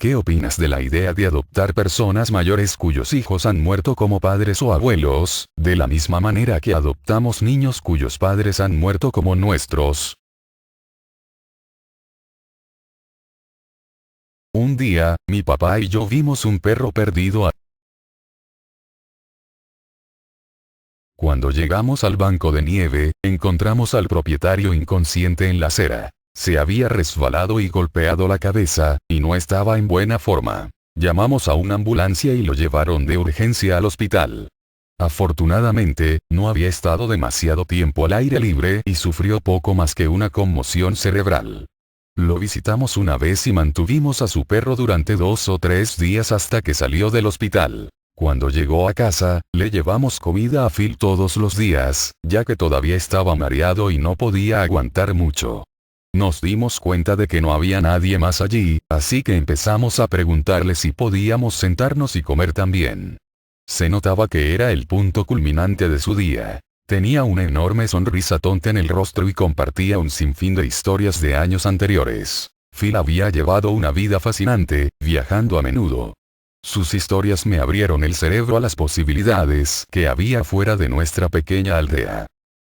¿Qué opinas de la idea de adoptar personas mayores cuyos hijos han muerto como padres o abuelos, de la misma manera que adoptamos niños cuyos padres han muerto como nuestros? Un día, mi papá y yo vimos un perro perdido. Cuando llegamos al banco de nieve, encontramos al propietario inconsciente en la acera. Se había resbalado y golpeado la cabeza, y no estaba en buena forma. Llamamos a una ambulancia y lo llevaron de urgencia al hospital. Afortunadamente, no había estado demasiado tiempo al aire libre y sufrió poco más que una conmoción cerebral. Lo visitamos una vez y mantuvimos a su perro durante 2 o 3 días hasta que salió del hospital. Cuando llegó a casa, le llevamos comida a Phil todos los días, ya que todavía estaba mareado y no podía aguantar mucho. Nos dimos cuenta de que no había nadie más allí, así que empezamos a preguntarle si podíamos sentarnos y comer también. Se notaba que era el punto culminante de su día. Tenía una enorme sonrisa tonta en el rostro y compartía un sinfín de historias de años anteriores. Phil había llevado una vida fascinante, viajando a menudo. Sus historias me abrieron el cerebro a las posibilidades que había fuera de nuestra pequeña aldea.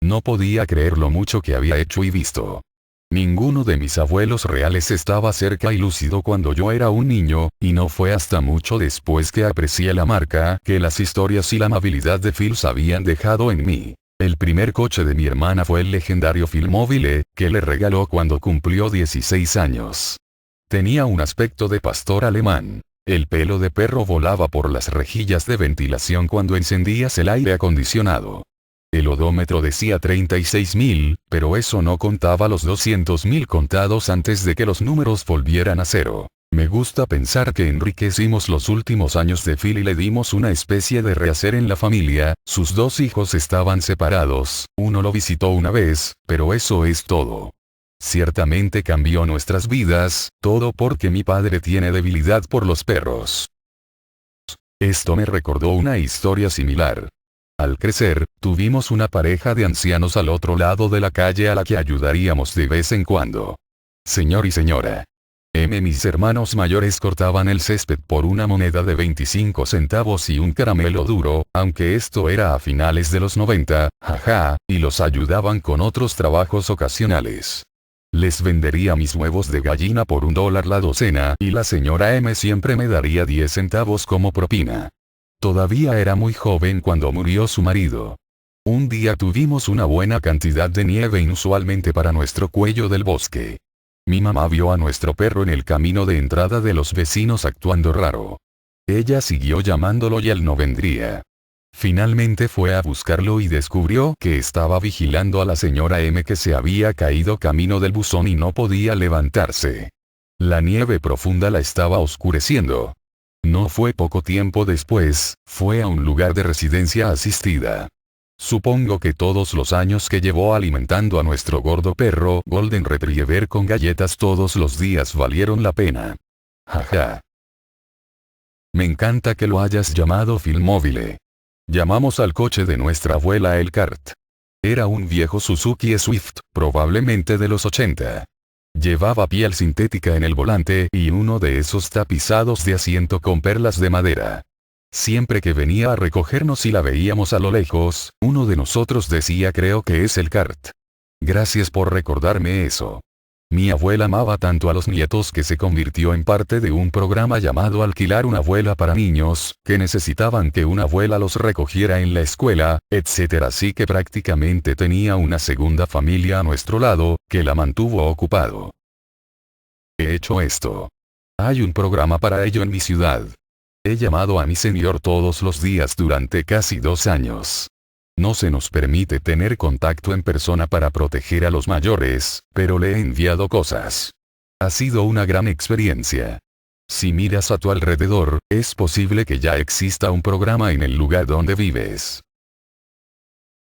No podía creer lo mucho que había hecho y visto. Ninguno de mis abuelos reales estaba cerca y lúcido cuando yo era un niño, y no fue hasta mucho después que aprecié la marca que las historias y la amabilidad de Phil habían dejado en mí. El primer coche de mi hermana fue el legendario Philmobile, que le regaló cuando cumplió 16 años. Tenía un aspecto de pastor alemán. El pelo de perro volaba por las rejillas de ventilación cuando encendías el aire acondicionado. El odómetro decía 36.000, pero eso no contaba los 200.000 contados antes de que los números volvieran a cero. Me gusta pensar que enriquecimos los últimos años de Phil y le dimos una especie de rehacer en la familia. Sus 2 hijos estaban separados, uno lo visitó una vez, pero eso es todo. Ciertamente cambió nuestras vidas, todo porque mi padre tiene debilidad por los perros. Esto me recordó una historia similar. Al crecer, tuvimos una pareja de ancianos al otro lado de la calle a la que ayudaríamos de vez en cuando. Señor y señora. Mis hermanos mayores cortaban el césped por una moneda de 25 centavos y un caramelo duro, aunque esto era a finales de los 90, jaja, y los ayudaban con otros trabajos ocasionales. Les vendería mis huevos de gallina por $1 la docena y la señora M siempre me daría 10 centavos como propina. Todavía era muy joven cuando murió su marido. Un día tuvimos una buena cantidad de nieve inusualmente para nuestro cuello del bosque. Mi mamá vio a nuestro perro en el camino de entrada de los vecinos actuando raro. Ella siguió llamándolo y él no vendría. Finalmente fue a buscarlo y descubrió que estaba vigilando a la señora M que se había caído camino del buzón y no podía levantarse. La nieve profunda la estaba oscureciendo. No fue poco tiempo después, fue a un lugar de residencia asistida. Supongo que todos los años que llevó alimentando a nuestro gordo perro Golden Retriever con galletas todos los días valieron la pena. Jaja. Me encanta que lo hayas llamado Philmobile. Llamamos al coche de nuestra abuela el kart. Era un viejo Suzuki Swift, probablemente de los 80. Llevaba piel sintética en el volante y uno de esos tapizados de asiento con perlas de madera. Siempre que venía a recogernos y la veíamos a lo lejos, uno de nosotros decía creo que es el kart. Gracias por recordarme eso. Mi abuela amaba tanto a los nietos que se convirtió en parte de un programa llamado Alquilar una abuela para niños, que necesitaban que una abuela los recogiera en la escuela, etc. Así que prácticamente tenía una segunda familia a nuestro lado, que la mantuvo ocupado. He hecho esto. Hay un programa para ello en mi ciudad. He llamado a mi señor todos los días durante casi 2 años. No se nos permite tener contacto en persona para proteger a los mayores, pero le he enviado cosas. Ha sido una gran experiencia. Si miras a tu alrededor, es posible que ya exista un programa en el lugar donde vives.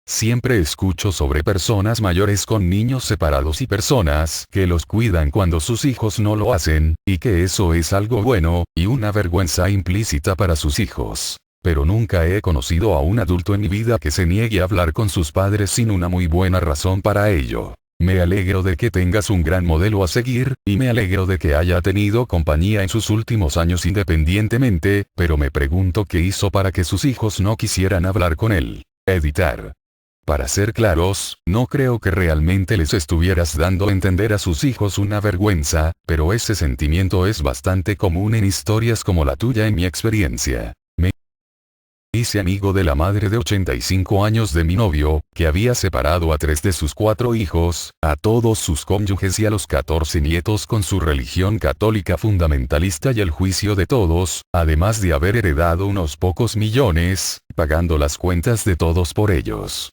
Siempre escucho sobre personas mayores con niños separados y personas que los cuidan cuando sus hijos no lo hacen, y que eso es algo bueno, y una vergüenza implícita para sus hijos. Pero nunca he conocido a un adulto en mi vida que se niegue a hablar con sus padres sin una muy buena razón para ello. Me alegro de que tengas un gran modelo a seguir, y me alegro de que haya tenido compañía en sus últimos años independientemente, pero me pregunto qué hizo para que sus hijos no quisieran hablar con él. Editar. Para ser claros, no creo que realmente les estuvieras dando a entender a sus hijos una vergüenza, pero ese sentimiento es bastante común en historias como la tuya en mi experiencia. Hice amigo de la madre de 85 años de mi novio, que había separado a 3 de sus 4 hijos, a todos sus cónyuges y a los 14 nietos con su religión católica fundamentalista y el juicio de todos, además de haber heredado unos pocos millones, pagando las cuentas de todos por ellos,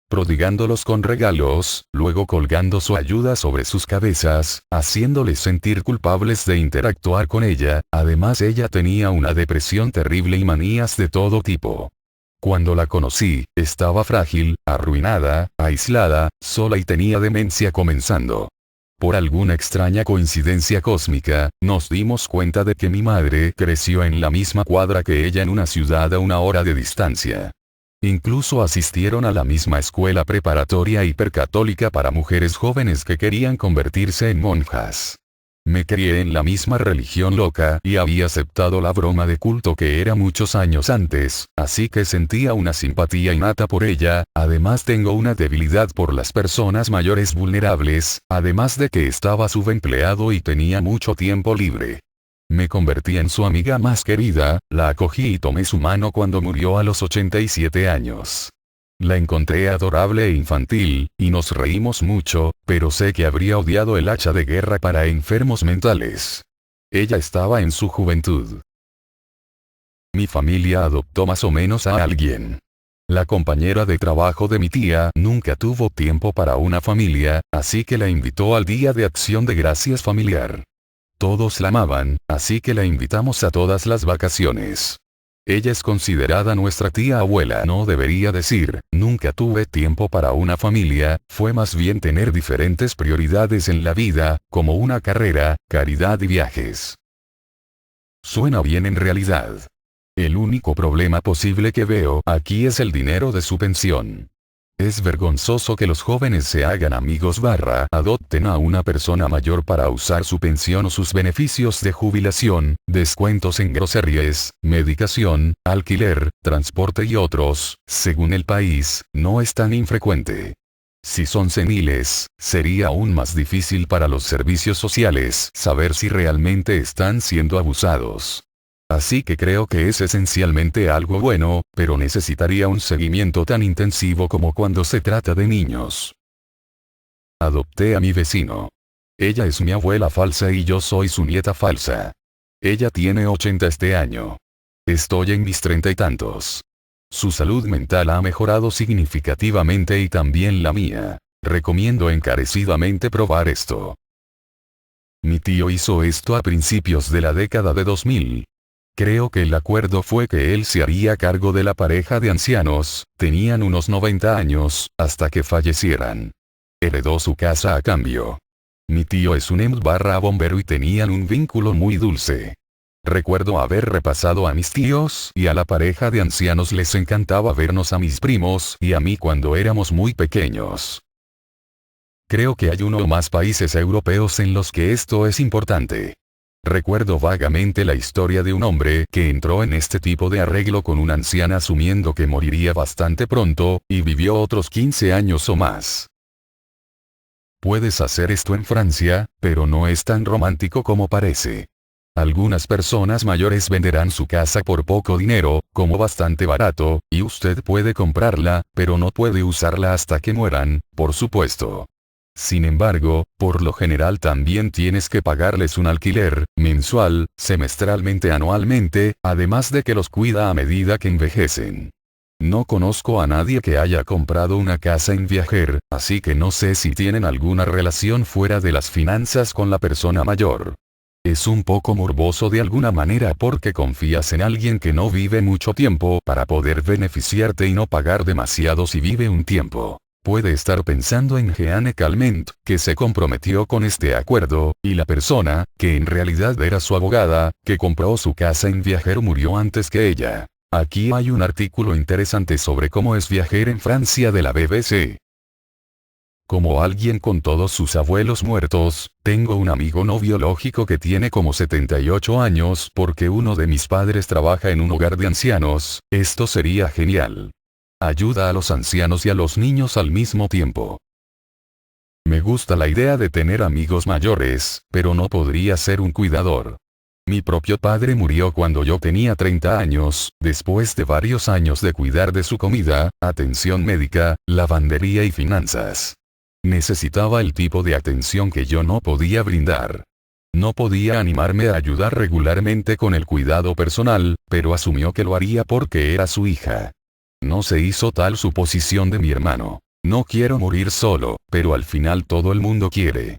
prodigándolos con regalos, luego colgando su ayuda sobre sus cabezas, haciéndoles sentir culpables de interactuar con ella. Además, ella tenía una depresión terrible y manías de todo tipo. Cuando la conocí, estaba frágil, arruinada, aislada, sola y tenía demencia comenzando. Por alguna extraña coincidencia cósmica, nos dimos cuenta de que mi madre creció en la misma cuadra que ella en una ciudad a 1 hora de distancia. Incluso asistieron a la misma escuela preparatoria hipercatólica para mujeres jóvenes que querían convertirse en monjas. Me crié en la misma religión loca y había aceptado la broma de culto que era muchos años antes, así que sentía una simpatía innata por ella. Además, tengo una debilidad por las personas mayores vulnerables, además de que estaba subempleado y tenía mucho tiempo libre. Me convertí en su amiga más querida, la acogí y tomé su mano cuando murió a los 87 años. La encontré adorable e infantil, y nos reímos mucho, pero sé que habría odiado el hacha de guerra para enfermos mentales. Ella estaba en su juventud. Mi familia adoptó más o menos a alguien. La compañera de trabajo de mi tía nunca tuvo tiempo para una familia, así que la invitó al Día de Acción de Gracias familiar. Todos la amaban, así que la invitamos a todas las vacaciones. Ella es considerada nuestra tía abuela. No debería decir, nunca tuve tiempo para una familia, fue más bien tener diferentes prioridades en la vida, como una carrera, caridad y viajes. Suena bien en realidad. El único problema posible que veo aquí es el dinero de su pensión. Es vergonzoso que los jóvenes se hagan amigos adopten a una persona mayor para usar su pensión o sus beneficios de jubilación, descuentos en groserías, medicación, alquiler, transporte y otros. Según el país, no es tan infrecuente. Si son seniles, sería aún más difícil para los servicios sociales saber si realmente están siendo abusados. Así que creo que es esencialmente algo bueno, pero necesitaría un seguimiento tan intensivo como cuando se trata de niños. Adopté a mi vecino. Ella es mi abuela falsa y yo soy su nieta falsa. Ella tiene 80 este año. Estoy en mis 30 y tantos. Su salud mental ha mejorado significativamente y también la mía. Recomiendo encarecidamente probar esto. Mi tío hizo esto a principios de la década de 2000. Creo que el acuerdo fue que él se haría cargo de la pareja de ancianos, tenían unos 90 años, hasta que fallecieran. Heredó su casa a cambio. Mi tío es un bombero y tenían un vínculo muy dulce. Recuerdo haber repasado a mis tíos y a la pareja de ancianos les encantaba vernos a mis primos y a mí cuando éramos muy pequeños. Creo que hay uno o más países europeos en los que esto es importante. Recuerdo vagamente la historia de un hombre que entró en este tipo de arreglo con una anciana asumiendo que moriría bastante pronto, y vivió otros 15 años o más. Puedes hacer esto en Francia, pero no es tan romántico como parece. Algunas personas mayores venderán su casa por poco dinero, como bastante barato, y usted puede comprarla, pero no puede usarla hasta que mueran, por supuesto. Sin embargo, por lo general también tienes que pagarles un alquiler, mensual, semestralmente, anualmente, además de que los cuida a medida que envejecen. No conozco a nadie que haya comprado una casa en Viajer, así que no sé si tienen alguna relación fuera de las finanzas con la persona mayor. Es un poco morboso de alguna manera porque confías en alguien que no vive mucho tiempo para poder beneficiarte y no pagar demasiado si vive un tiempo. Puede estar pensando en Jeanne Calment, que se comprometió con este acuerdo, y la persona, que en realidad era su abogada, que compró su casa en Viajer murió antes que ella. Aquí hay un artículo interesante sobre cómo es viajar en Francia de la BBC. Como alguien con todos sus abuelos muertos, tengo un amigo no biológico que tiene como 78 años porque uno de mis padres trabaja en un hogar de ancianos. Esto sería genial. Ayuda a los ancianos y a los niños al mismo tiempo. Me gusta la idea de tener amigos mayores, pero no podría ser un cuidador. Mi propio padre murió cuando yo tenía 30 años, después de varios años de cuidar de su comida, atención médica, lavandería y finanzas. Necesitaba el tipo de atención que yo no podía brindar. No podía animarme a ayudar regularmente con el cuidado personal, pero asumió que lo haría porque era su hija. No se hizo tal suposición de mi hermano. No quiero morir solo, pero al final todo el mundo quiere.